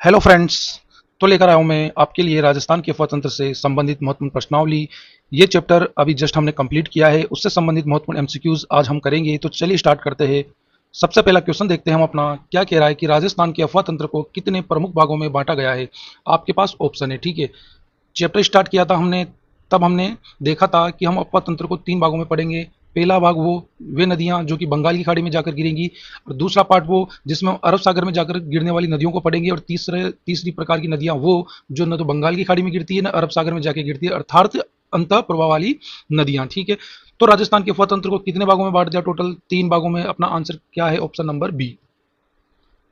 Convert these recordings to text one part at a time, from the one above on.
Hello friends. तो लेकर आया हूं मैं आपके लिए राजस्थान के अफवाह तंत्र से संबंधित महत्वपूर्ण प्रश्नावली। ये चैप्टर अभी जस्ट हमने कंप्लीट किया है, उससे संबंधित महत्वपूर्ण एमसीक्यूज आज हम करेंगे। तो चलिए स्टार्ट करते हैं। सबसे पहला क्वेश्चन देखते हैं हम अपना। क्या कह रहा है कि राजस्थान के अफवाह तंत्र को कितने प्रमुख भागों में बांटा गया है। आपके पास ऑप्शन है, ठीक है। चैप्टर स्टार्ट किया था हमने, तब हमने देखा था कि हम अपवा तंत्र को तीन भागों में पढ़ेंगे। पहला भाग वो वे नदियां जो कि बंगाल की खाड़ी में जाकर गिरेंगी, और दूसरा पार्ट वो जिसमें हम अरब सागर में जाकर गिरने वाली नदियों को पढ़ेंगे, और तीसरी प्रकार की नदियां वो जो न तो बंगाल की खाड़ी में गिरती है न अरब सागर में जाकर गिरती है, अर्थात अंत प्रवाह वाली नदियां, ठीक है। तो राजस्थान के अपवा तंत्र को कितने भागों में बांट दिया? टोटल तीन भागों में। अपना आंसर क्या है? Option number B.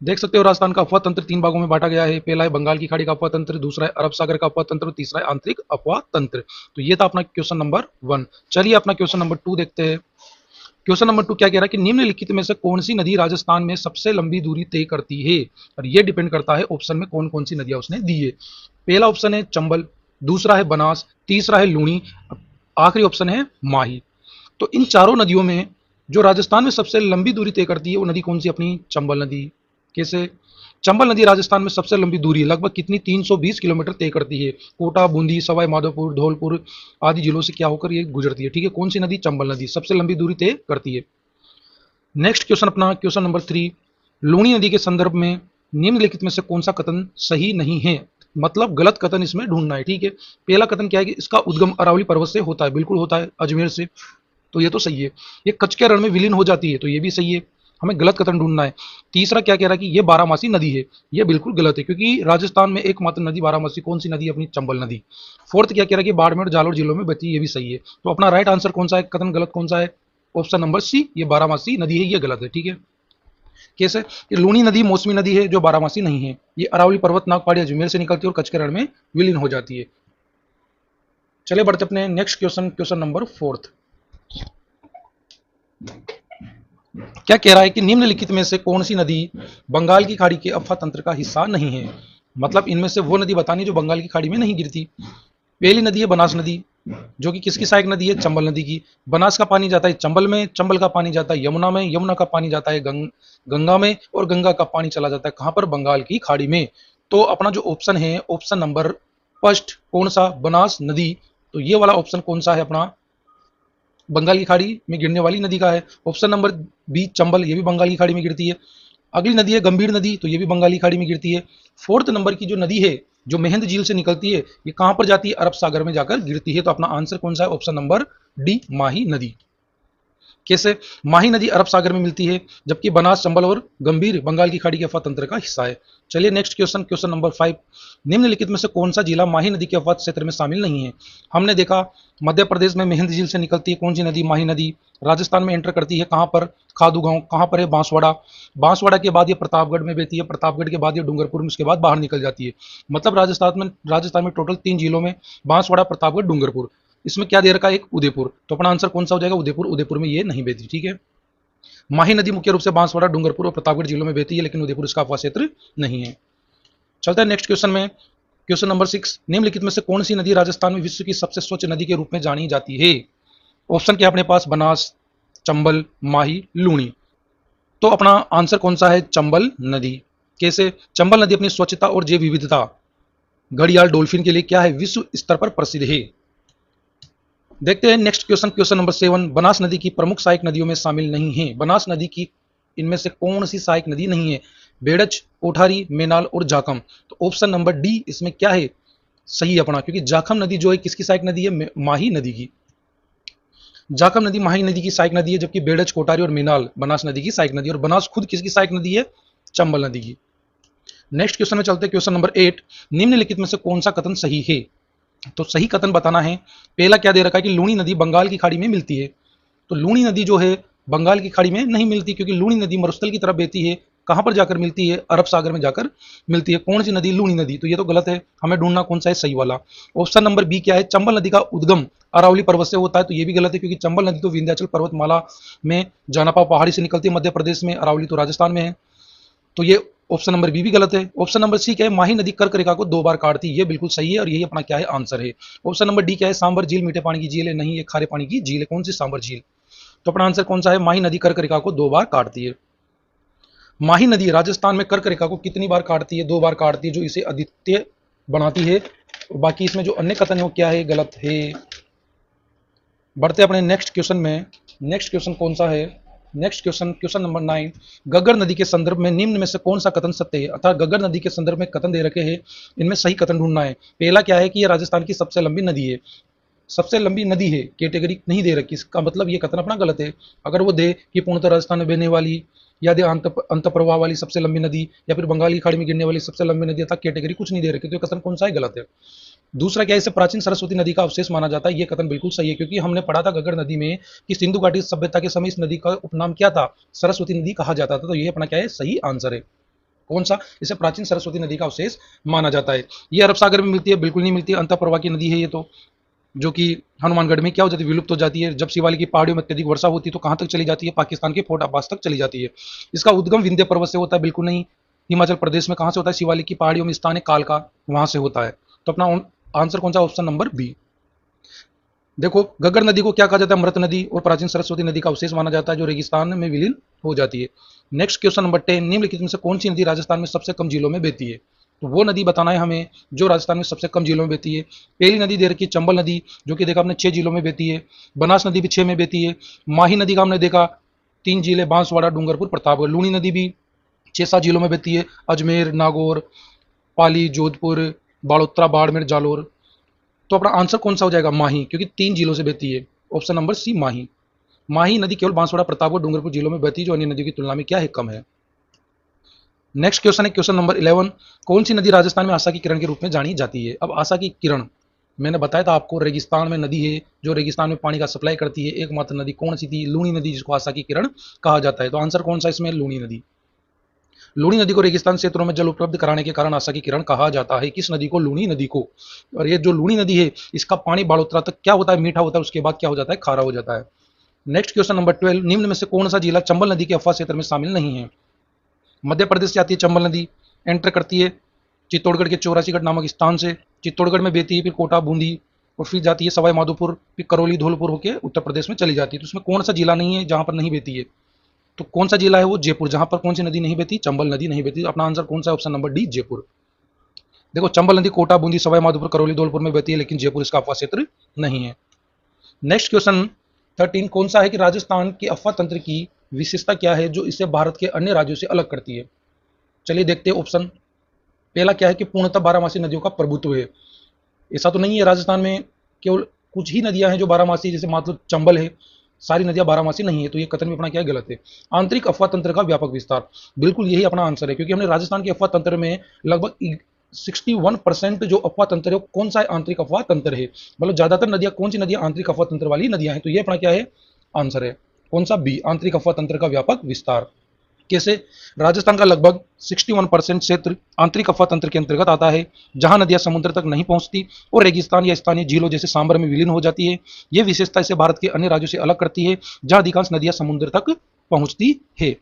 देख सकते हो राजस्थान का अफवाह तंत्र तीन भागों में बांटा गया है। पहला है बंगाल की खाड़ी का अफवाह तंत्र, दूसरा है अरब सागर का अफवाह तंत्र, तीसरा है आंतरिक अफवाह तंत्र। तो ये था अपना क्वेश्चन नंबर 1। चलिए अपना क्वेश्चन नंबर 2 देखते हैं। क्वेश्चन नंबर 2 क्या कह रहा है कि निम्नलिखित में से कौन सी नदी राजस्थान में सबसे लंबी दूरी तय करती है। और ये डिपेंड करता है ऑप्शन में कौन कौन सी नदियां उसने दी है। पहला ऑप्शन है चंबल, दूसरा है बनास, तीसरा है लूणी, आखिरी ऑप्शन है माही। तो इन चारों नदियों में जो राजस्थान में सबसे लंबी दूरी तय करती है वो नदी कौन सी? अपनी चंबल नदी। कैसे? चंबल नदी राजस्थान में सबसे लंबी दूरी है, लगभग कितनी? 320 किलोमीटर तय करती है। कोटा, बूंदी, सवाई माधोपुर, धौलपुर आदि जिलों से क्या होकर ये गुजरती है, ठीक है। कौन सी नदी? चंबल नदी सबसे लंबी दूरी तय करती है। नेक्स्ट क्वेश्चन अपना क्वेश्चन नंबर 3। लूणी नदी के संदर्भ में निम्नलिखित में से कौन सा कथन सही नहीं है? मतलब गलत कथन इसमें ढूंढना है, ठीक है। पहला कथन क्या है कि इसका उद्गम अरावली पर्वत से होता है। बिल्कुल होता है, अजमेर से। तो ये तो सही है। ये कच्छ के रण में विलीन हो जाती है, तो ये भी सही है। हमें गलत कथन ढूंढना है। तीसरा क्या कह रहा है कि ये बारामासी नदी है। ये बिल्कुल गलत है, क्योंकि राजस्थान में एकमात्र नदी बारामासी कौन सी नदी है? अपनी चंबल नदी। फोर्थ क्या कह रहा है कि बाड़मेर जालोर जिलों में बहती है। ये भी सही है। तो अपना राइट आंसर कौन सा है? कथन गलत कौन सा है? ऑप्शन नंबर सी, ये बारामासी नदी है। ये गलत है, ठीक है। कैसे? ये लूनी नदी मौसमी नदी है जो बारामासी नहीं है। ये अरावली पर्वत नागपाड़ी अजमेर से निकलती है और कच्छ के रण में विलीन हो जाती है। चले बढ़ते अपने नेक्स्ट क्वेश्चन, क्वेश्चन नंबर 4। क्या कह रहा है कि निम्नलिखित में से कौन सी नदी बंगाल की खाड़ी के अफवाह तंत्र का हिस्सा नहीं है? मतलब इनमें से वो नदी बतानी जो बंगाल की खाड़ी में नहीं गिरती। पहली नदी है बनास नदी, जो कि किसकी सहायक नदी है? चंबल नदी की। बनास का पानी जाता है चंबल में, चंबल का पानी जाता है यमुना में, यमुना का पानी जाता है गंगा में, और गंगा का पानी चला जाता है कहां पर? बंगाल की खाड़ी में। तो अपना जो ऑप्शन है, ऑप्शन नंबर फर्स्ट कौन सा? बनास नदी। तो ये वाला ऑप्शन कौन सा है? अपना बंगाल की खाड़ी में गिरने वाली नदी का है। ऑप्शन नंबर बी चंबल, ये भी बंगाल की खाड़ी में गिरती है। अगली नदी है गंभीर नदी, तो ये भी बंगाली खाड़ी में गिरती है। फोर्थ नंबर की जो नदी है जो मेहंद झील से निकलती है, ये कहां पर जाती है? अरब सागर में जाकर गिरती है। तो अपना आंसर कौन सा है? ऑप्शन नंबर डी, माही नदी। कैसे? माही नदी अरब सागर में मिलती है, जबकि बनास, चंबल और गंभीर बंगाल की खाड़ी के अफवाह तंत्र का हिस्सा है। चलिए नेक्स्ट क्वेश्चन, क्वेश्चन नंबर 5। निम्नलिखित में से कौन सा जिला माही नदी के अफवाह क्षेत्र में शामिल नहीं है? हमने देखा मध्य प्रदेश में मेहंद झील से निकलती है कौन सी नदी? माही नदी। राजस्थान में एंटर करती है कहां पर? खादू गांव। कहां पर है? बांसवाड़ा। बांसवाड़ा के बाद ये प्रतापगढ़ में बहती है, प्रतापगढ़ के बाद ये डूंगरपुर में, उसके बाद बाहर निकल जाती है। मतलब राजस्थान में टोटल तीन जिलों में बांसवाड़ा, प्रतापगढ़, डूंगरपुर। इसमें क्या दे रखा है? एक उदयपुर। तो अपना आंसर कौन सा हो जाएगा? उदयपुर। उदयपुर में ये नहीं बहती, ठीक है। माही नदी मुख्य रूप से बांसवाड़ा, डूंगरपुर और प्रतापगढ़ जिलों में बहती है, लेकिन उदयपुर इसका अफवाह क्षेत्र नहीं है। चलते हैं नेक्स्ट क्वेश्चन में। Question number 6। निम्नलिखित में से कौन सी नदी राजस्थान में विश्व की सबसे स्वच्छ नदी के रूप में जानी जाती है? ऑप्शन क्या अपने पास? बनास, चंबल, माही, लूणी। तो अपना आंसर कौन सा है? चंबल नदी। कैसे? चंबल नदी अपनी स्वच्छता और जैव विविधता, घड़ियाल, डॉल्फिन के लिए क्या है? विश्व स्तर पर प्रसिद्ध है। देखते हैं next question, question number 7। Banas नदी की प्रमुख सहायक नदियों में शामिल नहीं है। बनास नदी की इनमें से कौन सी सहायक नदी नहीं है? बेड़च, कोठारी, मेनाल और जाखम। तो ऑप्शन नंबर डी इसमें क्या है? सही है अपना, क्योंकि जाखम नदी जो है किसकी सहायक नदी है? माही नदी की। जाखम नदी माही नदी की सहायक नदी है, जबकि बेड़च, कोठारी और मेनाल बनास नदी की सहायक नदी है। और बनास खुद किसकी सहायक नदी है? चंबल नदी की। नेक्स्ट क्वेश्चन में चलते हैं, क्वेश्चन नंबर 8। निम्नलिखित में से कौन सा कथन सही है? तो सही कथन बताना है। पहला क्या दे रखा है कि लूणी नदी बंगाल की खाड़ी में मिलती है। तो लूणी नदी जो है बंगाल की खाड़ी में नहीं मिलती, क्योंकि लूणी नदी मरुस्थल की तरफ बहती है। कहां पर जाकर मिलती है? अरब सागर में जाकर मिलती है। कौन सी नदी? लूणी नदी। तो ये तो गलत है, हमें ढूंढना कौन सा है सही वाला। ऑप्शन नंबर बी क्या है? चंबल नदी का उद्गम अरावली पर्वत से होता है। तो ये भी गलत है, क्योंकि चंबल नदी तो विंध्याचल पर्वतमाला में जानापा पहाड़ी से निकलती है मध्य प्रदेश में, अरावली तो राजस्थान में है। तो ये ऑप्शन नंबर बी भी गलत है। ऑप्शन नंबर सी क्या है? माही नदी कर्क रेखा को दो बार काटती है। ये बिल्कुल सही है, और यही अपना क्या है? आंसर है। ऑप्शन नंबर डी क्या है? सांबर झील मीठे पानी की झील है। नहीं, ये खारे पानी की झील है। कौन सी? सांबर झील। तो अपना आंसर कौन सा है? माही नदी कर्क रेखा को दो बार काटती है। माही नदी राजस्थान में कर्क रेखा को कितनी बार काटती है? 2 बार काटती है, जो इसे अद्वितीय बनाती है। बाकी इसमें जो अन्य कथन है वो क्या है? गलत है। बढ़ते अपने नेक्स्ट क्वेश्चन में। नेक्स्ट क्वेश्चन कौन सा है? नेक्स्ट क्वेश्चन, क्वेश्चन नंबर 9, गग्गर नदी के संदर्भ में निम्न में से कौन सा कथन सत्य है? अर्थात गग्गर नदी के संदर्भ में कथन दे रखे हैं, इनमें सही कथन ढूंढना है। पहला क्या है कि यह राजस्थान की सबसे लंबी नदी है। सबसे लंबी नदी है, कैटेगरी नहीं दे रखी, इसका मतलब ये कथन अपना गलत है। अगर वो दे कि पूर्णतः राजस्थान में बहने वाली या दे अंत प्रवाह वाली सबसे लंबी नदी, या फिर बंगाल की खाड़ी में गिरने वाली सबसे लंबी नदी, तक कैटेगरी कुछ नहीं दे रखी, तो ये कथन कौन सा है? गलत है। दूसरा क्या है, इसे प्राचीन सरस्वती नदी का अवशेष माना जाता है। ये कथन बिल्कुल सही है, क्योंकि हमने पढ़ा था गग्गर नदी में कि सिंधु घाटी सभ्यता के समय इस नदी का उपनाम क्या था? सरस्वती नदी कहा जाता था। तो ये अपना क्या है? सही आंसर है। कौन सा? इसे प्राचीन सरस्वती नदी का अवशेष माना जाता है। ये अरब सागर में मिलती है? बिल्कुल नहीं मिलती, अंत प्रवाह की नदी है ये तो, जो कि हनुमानगढ़ में क्या हो जाती है? विलुप्त हो जाती है। जब शिवालिक की पहाड़ियों में अत्यधिक वर्षा होती है तो कहां तक चली जाती है? पाकिस्तान के फोर्ट अब्बास तक चली जाती है। इसका उद्गम विंध्य पर्वत से होता है? बिल्कुल नहीं। हिमाचल प्रदेश में कहां से होता है? शिवालिक की पहाड़ियों में स्थान है कालका, वहां से होता है। तो अपना आंसर कौन सा? Option number B. देखो, गग्गर नदी को क्या कहा जाता है? मृत नदी और प्राचीन सरस्वती नदी का अवशेष माना जाता है, जो रेगिस्तान में विलीन हो जाती है। नेक्स्ट क्वेश्चन नंबर 10, निम्नलिखित में से कौन सी नदी राजस्थान में सबसे कम झीलों में बहती है? तो वो नदी बताना है हमें जो राजस्थान में सबसे कम झीलों में बहती है। पहली नदी दे रखी है चंबल नदी, जो कि देखा आपने 6 झीलों में बहती है। बनास नदी भी 6 में बहती है। माही नदी का हमने देखा 3 झीलें, बांसवाड़ा, डूंगरपुर, प्रतापगढ़। लूणी नदी भी 6-7 झीलों में बहती है। अजमेर, नागौर, पाली, जोधपुर, बाड़ोत्रा, बाड़मेर, जालोर। तो अपना आंसर कौन सा हो जाएगा? माही, क्योंकि 3 जिलों से बहती है। ऑप्शन नंबर सी, माही। माही नदी केवल बांसवाड़ा, प्रतापगढ़, डूंगरपुर जिलों में बहती है, जो अन्य नदियों की तुलना में क्या है? कम है। नेक्स्ट क्वेश्चन है क्वेश्चन नंबर 11, कौन सी नदी राजस्थान में आशा की किरण के रूप में जानी जाती है? अब आशा की किरण मैंने बताया था आपको, रेगिस्तान में नदी है जो रेगिस्तान में पानी का सप्लाई करती है। एकमात्र नदी कौन सी थी? लूणी नदी, जिसको आशा की किरण कहा जाता है। तो आंसर कौन सा इसमें? लूणी नदी। लूणी नदी को रेगिस्तान क्षेत्रों में जल उपलब्ध कराने के कारण आशा की किरण कहा जाता है। किस नदी को? लूणी नदी को। और ये जो लूणी नदी है, इसका पानी बाड़ोत्रा तक क्या होता है? मीठा होता है, उसके बाद क्या हो जाता है? खारा हो जाता है। नेक्स्ट क्वेश्चन नंबर 12, निम्न में से कौन सा जिला चंबल नदी के अफवाह क्षेत्र में शामिल नहीं है? मध्य प्रदेश से आती है चंबल नदी, एंटर करती है चित्तौड़गढ़ के चौरासीगढ़ नामक स्थान से, चित्तौड़गढ़ में बहती है, फिर कोटा, बूंदी, और फिर जाती है सवाई माधोपुर, फिर करौली, धौलपुर होकर उत्तर प्रदेश में चली जाती है। तो उसमें कौन सा जिला नहीं है जहां पर नहीं बहती है? तो कौन सा जिला है? वो जयपुर, जहां पर कौन सी नदी नहीं बहती? चंबल नदी नहीं बहती। अपना आंसर कौन सा है? Option number D, Jaipur. देखो, चंबल नदी कोटा, बूंदी, सवाई माधोपुर, करौली, धौलपुर में बहती है, लेकिन जयपुर इसका अफवाह क्षेत्र नहीं है। नेक्स्ट क्वेश्चन 13, कौन सा है कि राजस्थान के अफवाह तंत्र की विशेषता क्या है जो इसे भारत के अन्य राज्यों से अलग करती है? चलिए देखते हैं ऑप्शन। पहला क्या है कि पूर्णतः बारहमासी नदियों का प्रभुत्व है। ऐसा तो नहीं है, राजस्थान में केवल कुछ ही नदियां हैं जो बारहमासी, जैसे मात्र चंबल है, सारी नदियां बारहमासी नहीं है। तो ये कथन भी अपना क्या है? गलत है। आंतरिक अफवाह तंत्र का व्यापक विस्तार, बिल्कुल यही अपना आंसर है, क्योंकि हमने राजस्थान के अफवाह तंत्र में लगभग 61% जो अफवाह तंत्र है वो कौन सा है? आंतरिक अफवाह तंत्र है। मतलब ज्यादातर नदियां कौन सी नदियां आंतरिक अफवाह तंत्र वाली नदियां हैं। तो ये अपना क्या है? आंसर है कौन सा? बी, आंतरिक अफवाह तंत्र का व्यापक विस्तार। कैसे? राजस्थान का लगभग 61% क्षेत्र आंतरिक अफवाह तंत्र के अंतर्गत आता है, जहां नदियां समुद्र तक नहीं पहुंचती और रेगिस्तान या स्थानीय झीलों जैसे सांबर में विलीन हो जाती है। यह विशेषता इसे भारत के अन्य राज्यों से अलग करती है, जहां अधिकांश नदियां समुद्र तक पहुंचती है।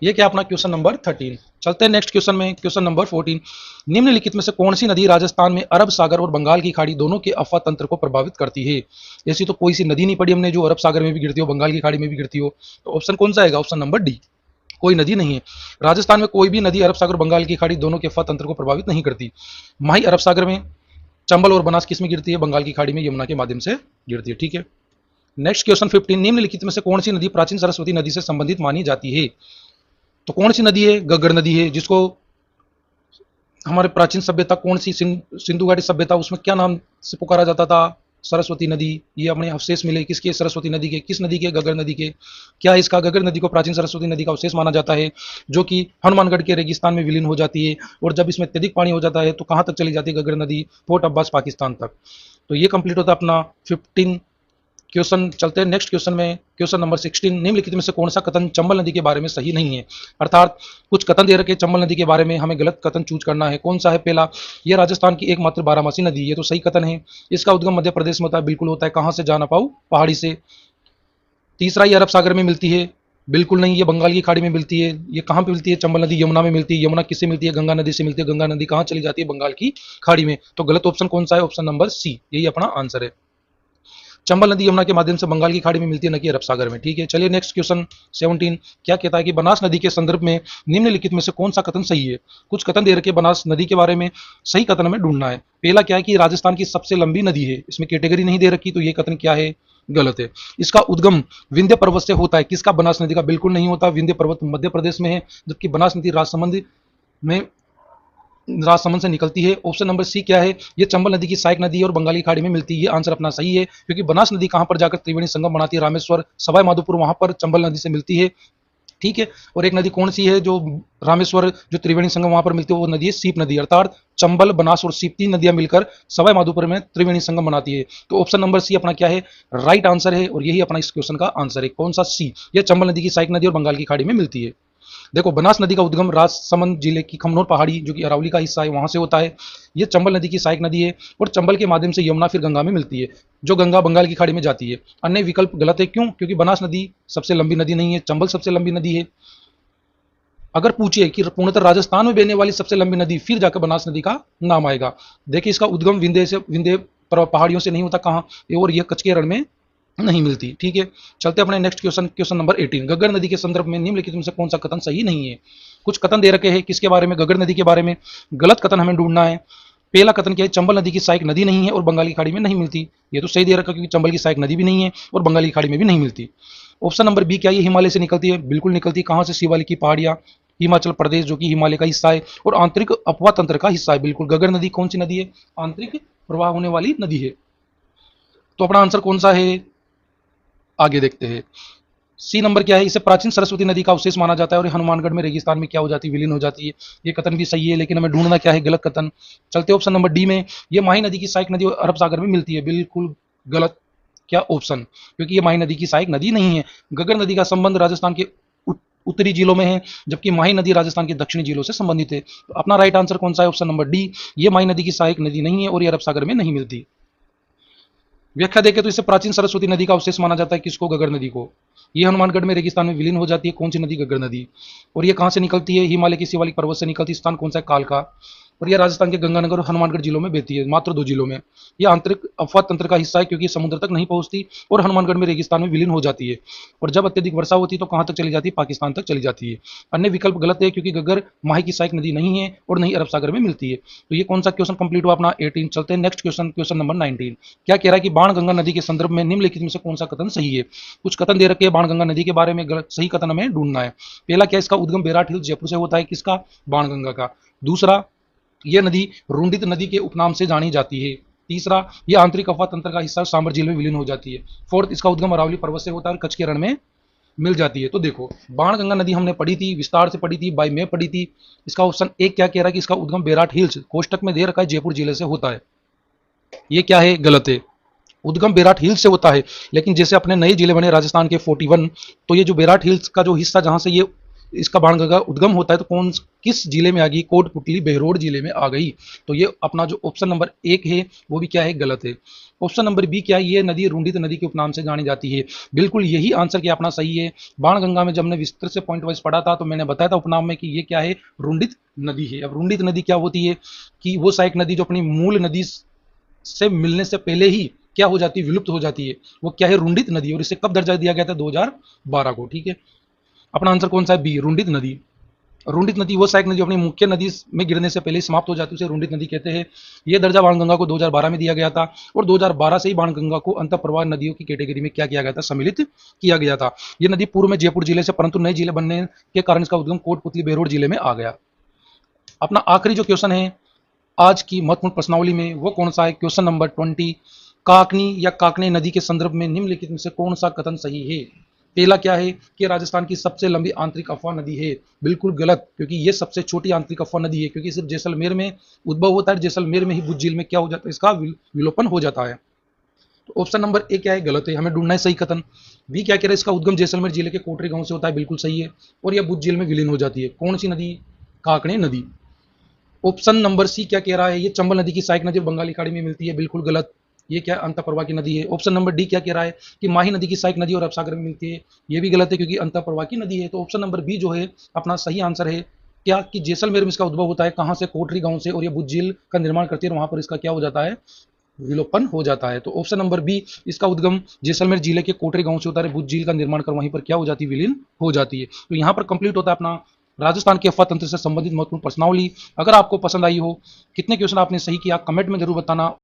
ये क्या अपना क्वेश्चन नंबर 13। चलते हैं नेक्स्ट क्वेश्चन में, क्वेश्चन नंबर 14, निम्नलिखित में से कौन सी नदी राजस्थान में अरब सागर और बंगाल की खाड़ी दोनों के अफवाह तंत्र को प्रभावित करती है? ऐसी तो कोई सी नदी नहीं पड़ी हमने जो अरब सागर में भी गिरती हो, बंगाल की खाड़ी में भी गिरती हो। तो ऑप्शन कौन सा आएगा? ऑप्शन नंबर डी, कोई नदी नहीं है। राजस्थान में कोई भी नदी अरब सागर बंगाल की खाड़ी दोनों के अफवाह तंत्र को प्रभावित नहीं करती। माही अरब सागर में, चंबल और बनास किस में गिरती है? बंगाल की खाड़ी में, यमुना के माध्यम से गिरती है। ठीक है। नेक्स्ट क्वेश्चन 15, निम्नलिखित में से कौन सी नदी प्राचीन सरस्वती नदी से संबंधित मानी जाती है? तो कौन सी नदी है? गग्गर नदी है, जिसको हमारे प्राचीन सभ्यता कौन सी सिंधु घाटी सभ्यता, उसमें क्या नाम से पुकारा जाता था? सरस्वती नदी। ये अपने अवशेष मिले किसके? सरस्वती नदी के। किस नदी के? गग्गर नदी के। क्या इसका गग्गर नदी को प्राचीन सरस्वती नदी का अवशेष माना जाता है, जो कि हनुमानगढ़ के रेगिस्तान में विलीन हो जाती है, और जब इसमें अत्यधिक पानी हो जाता है तो कहां तक चली जाती है गग्गर नदी? फोर्ट अब्बास, पाकिस्तान तक। तो ये कंप्लीट होता है अपना 15 क्वेश्चन। चलते हैं नेक्स्ट क्वेश्चन में, क्वेश्चन नंबर 16, निम्नलिखित में से कौन सा कथन चंबल नदी के बारे में सही नहीं है? अर्थात कुछ कथन दे रखे चंबल नदी के बारे में, हमें गलत कथन चूज करना है। कौन सा है? पहला, यह राजस्थान की एकमात्र बारहमासी नदी, ये तो सही कथन है। इसका उद्गम मध्य प्रदेश में होता है, बिल्कुल होता है। कहां से? जाना पाऊ, पहाड़ी से। तीसरा, ये अरब सागर में मिलती है, बिल्कुल नहीं, ये बंगाल की खाड़ी में मिलती है। ये कहां पे मिलती है? चंबल नदी यमुना में मिलती है। यमुना किससे मिलती है? गंगा नदी से मिलती है। गंगा नदी कहां चली जाती है? बंगाल की खाड़ी में। तो गलत ऑप्शन कौन सा है? ऑप्शन नंबर सी, यही अपना आंसर है। चंबल नदी यमुना के माध्यम से बंगाल की खाड़ी में मिलती है, न कि अरब सागर में। ठीक है, चलिए नेक्स्ट क्वेश्चन 17 क्या कहता है कि बनास नदी के संदर्भ में निम्नलिखित में से कौन सा कथन सही है। कुछ कथन दे रखे बनास नदी के बारे में, सही कथन हमें ढूंढना है। पहला क्या है कि राजस्थान की सबसे लंबी नदी है, इसमें कैटेगरी नहीं दे रखी, तो ये कथन क्या है, गलत है। इसका उद्गम विंध्य पर्वत से होता है, किसका, बनास नदी का। बिल्कुल नहीं होता, विंध्य पर्वत मध्य प्रदेश में है, जबकि बनास नदी में राजसमंद से निकलती है। ऑप्शन नंबर सी क्या है, ये चंबल नदी की सहायक नदी है और बंगाली खाड़ी में मिलती है। ये आंसर अपना सही है, क्योंकि बनास नदी कहां पर जाकर त्रिवेणी संगम बनाती है, रामेश्वर सवाई माधोपुर, वहां पर चंबल नदी से मिलती है। ठीक है, और एक नदी कौन सी है जो रामेश्वर जो त्रिवेणी संगम वहां पर मिलती है, वो नदी है सीप नदी। अर्थात चंबल, बनास और सीप 3 नदियां मिलकर सवाई माधोपुर में त्रिवेणी संगम बनाती है। तो ऑप्शन नंबर सी अपना क्या है, राइट आंसर है, और यही अपना इस क्वेश्चन का आंसर है। कौन सा, सी, यह चंबल नदी की सहायक नदी और बंगाल की खाड़ी में मिलती है। देखो, बनास नदी का उद्गम राजसमंद जिले की खमनोर पहाड़ी, जो कि अरावली का हिस्सा है, वहां से होता है। यह चंबल नदी की सहायक नदी है और चंबल के माध्यम से यमुना फिर गंगा में मिलती है, जो गंगा बंगाल की खाड़ी में जाती है। अन्य विकल्प गलत है, क्यों, क्योंकि बनास नदी सबसे लंबी नदी नहीं है, चंबल सबसे लंबी नदी है। अगर पूछिए कि पूर्णतः राजस्थान में बहने वाली सबसे लंबी नदी, फिर जाकर बनास नदी का नाम आएगा। देखिए, इसका उद्गम विंध्य पहाड़ियों से नहीं होता, कहाँ, और यह कच्छ के रण में नहीं मिलती। ठीक है, चलते अपने नेक्स्ट क्वेश्चन, क्वेश्चन नंबर 18। गग्गर नदी के संदर्भ में निम्नलिखित में से कौन सा कथन सही नहीं है। कुछ कथन दे रखे हैं, किसके बारे में, गग्गर नदी के बारे में। गलत कथन हमें ढूंढना है। पहला कथन क्या है, चंबल नदी की सहायक नदी नहीं है और बंगाली खाड़ी में नहीं मिलती। ये तो सही दे रखा, क्योंकि चंबल की सहायक नदी भी नहीं है और बंगाली खाड़ी में भी नहीं मिलती। ऑप्शन नंबर बी क्या, ये हिमालय से निकलती है। बिल्कुल निकलती है, कहां से, शिवालिक की पहाड़ियां, हिमाचल प्रदेश, जो कि हिमालय का हिस्सा है और आंतरिक अपवा तंत्र का हिस्सा है। बिल्कुल, गग्गर नदी कौन सी नदी है, आंतरिक प्रवाह होने वाली नदी है। तो अपना आंसर कौन सा है, आगे देखते हैं। सी नंबर क्या है, इसे प्राचीन सरस्वती नदी का अवशेष माना जाता है और हनुमानगढ़ में रेगिस्तान में क्या हो जाती है, विलीन हो जाती है। ये कथन भी सही है, लेकिन हमें ढूंढना क्या है, गलत कथन। चलते ऑप्शन नंबर डी में, ये माही नदी की सहायक नदी अरब सागर में मिलती है। बिल्कुल गलत, क्या ऑप्शन, क्योंकि ये माही नदी की सहायक नदी नहीं है। गग्गर नदी का संबंध राजस्थान के उत्तरी जिलों में है, जबकि माही नदी राजस्थान के दक्षिणी जिलों से संबंधित है। तो अपना राइट आंसर कौन सा है, ऑप्शन नंबर डी, ये माही नदी की सहायक नदी नहीं है और ये अरब सागर में नहीं मिलती। व्याख्या देखें तो इसे प्राचीन सरस्वती नदी का अवशेष माना जाता है, किसको, गग्गर नदी को। ये हनुमानगढ़ में रेगिस्तान में विलीन हो जाती है, कौन सी नदी, गग्गर नदी। और ये कहां से निकलती है, हिमालय के शिवालिक पर्वत से निकलती है। स्थान कौन सा है, कालका। और यह राजस्थान के गंगानगर और हनुमानगढ़ जिलों में बहती है, मात्र 2 जिलों में। यह आंतरिक अफवाह तंत्र का हिस्सा है, क्योंकि समुद्र तक नहीं पहुंचती और हनुमानगढ़ में रेगिस्तान में विलीन हो जाती है। और जब अत्यधिक वर्षा होती है तो कहां तक चली जाती है, पाकिस्तान तक चली जाती है। अन्य विकल्प गलत है, क्योंकि गग्गर माही की सहायक नदी नहीं है और नहीं अरब सागर में मिलती है। तो ये कौन सा क्वेश्चन कंप्लीट हुआ अपना 18। चलते हैं नेक्स्ट क्वेश्चन, क्वेश्चन नंबर 19। क्या कह रहा है कि बाणगंगा नदी के संदर्भ में निम्नलिखित में से कौन सा कथन सही है। कुछ कथन दे रखे हैं बाणगंगा नदी के बारे में, सही कथन हमें ढूंढना है। पहला क्या, इसका उद्गम बेराट हिल्स जयपुर से होता है, किसका, बाणगंगा का। दूसरा, यह नदी रुंडित नदी के उपनाम से जानी जाती है। तीसरा, यह आंतरिक अफवाह तंत्र का हिस्सा सांबर झील में विलीन हो जाती है। फोर्थ, इसका उद्गम अरावली पर्वत से होता है और कच्छ के रण में मिल जाती है। तो देखो, बाणगंगा नदी हमने पढ़ी थी, विस्तार से पढ़ी थी, बाय में पढ़ी थी। इसका ऑप्शन एक क्या कह रहा है कि इसका उद्गम बेराट हिल्स, कोष्टक में दे रखा है, जयपुर जिले से होता है। ये क्या है, गलत है। उद्गम बेराट हिल्स से होता है, लेकिन जैसे अपने नए जिले बने राजस्थान के 41, तो ये जो बेराट हिल्स का जो हिस्सा जहां से ये इसका बाणगंगा उद्गम होता है, तो किस जिले में आ गई, कोटपुतली बहरोड जिले में आ गई। तो ये अपना जो ऑप्शन नंबर 1 है वो भी क्या है, गलत है। ऑप्शन नंबर बी क्या है, ये नदी रुंडित नदी के उपनाम से जानी जाती है। बिल्कुल यही आंसर क्या अपना सही है। बाणगंगा में जब हमने विस्तृत से पॉइंट वाइज पढ़ा था, तो मैंने बताया था उपनाम में कि ये क्या है, रुंडित नदी है। अब रुंडित नदी क्या होती है, कि वो सहायक नदी जो अपनी मूल नदी से मिलने से पहले ही क्या हो जाती है, विलुप्त हो जाती है, वो क्या है, रुंडित नदी। और इसे कब दर्जा दिया गया था, 2012 को। ठीक है, अपना आंसर कौन सा है, बी, रुंडित नदी। रुंडित नदी वो सहायक नदी अपनी मुख्य नदी में गिरने से पहले समाप्त हो जाती है, उसे रुंडित नदी कहते हैं। यह दर्जा बाणगंगा को 2012 में दिया गया था और 2012 से ही बाणगंगा को अंतःप्रवाह नदियों की कैटेगरी में क्या किया गया था, सम्मिलित किया गया था। यह नदी पूर्व में जयपुर जिले से, परंतु नए जिले बनने के कारण इसका उद्गम कोटपुतली बहरोड जिले में आ गया। अपना आखिरी जो क्वेश्चन है आज की महत्वपूर्ण प्रश्नावली में, वो कौन सा है, क्वेश्चन नंबर 20। काकनी या काकने नदी के संदर्भ में निम्नलिखित में से कौन सा कथन सही है। पहला क्या है कि राजस्थान की सबसे लंबी आंतरिक अफवाह नदी है। बिल्कुल गलत, क्योंकि ये सबसे छोटी आंतरिक अफवाह नदी है, क्योंकि सिर्फ जैसलमेर में उद्भव होता है। जैसलमेर में ही बुद्ध झील में क्या हो जाता है, इसका विलोपन हो जाता है। तो ऑप्शन नंबर ए क्या है, गलत है, हमें ढूंढना है सही कथन। बी क्या कह रहा है, इसका उद्गम जैसलमेर जिले के कोटरी गांव से होता है, बिल्कुल सही है, और यह बुद्ध झील में विलीन हो जाती है। कौन सी नदी, काकने नदी। ऑप्शन नंबर सी क्या कह रहा है, ये चंबल नदी की सहायक नदी बंगाली खाड़ी में मिलती है, बिल्कुल गलत, ये क्या अंतःप्रवाह की नदी है। ऑप्शन नंबर डी क्या कह रहा है कि माही नदी की सहायक नदी और अरब सागर में मिलती है, ये भी गलत है, क्योंकि अंतःप्रवाह की नदी है। तो ऑप्शन नंबर बी जो है अपना सही आंसर है। क्या कि जैसलमेर में इसका उद्भव होता है, कहां से, कोटरी गांव से, और ये बुद्ध झील का निर्माण करती है, वहां पर इसका क्या हो जाता है, विलोपन हो जाता है। तो ऑप्शन नंबर बी, इसका उद्गम जैसलमेर जिले के कोटरे गांव से होता है, भुज झील का निर्माण कर वहीं पर क्या हो जाती है, विलीन हो जाती है। तो यहाँ पर कंप्लीट होता है अपना राजस्थान के अफवाह तंत्र से संबंधित महत्वपूर्ण प्रश्नावली। अगर आपको पसंद आई हो, कितने क्वेश्चन आपने सही किया कमेंट में जरूर बताना।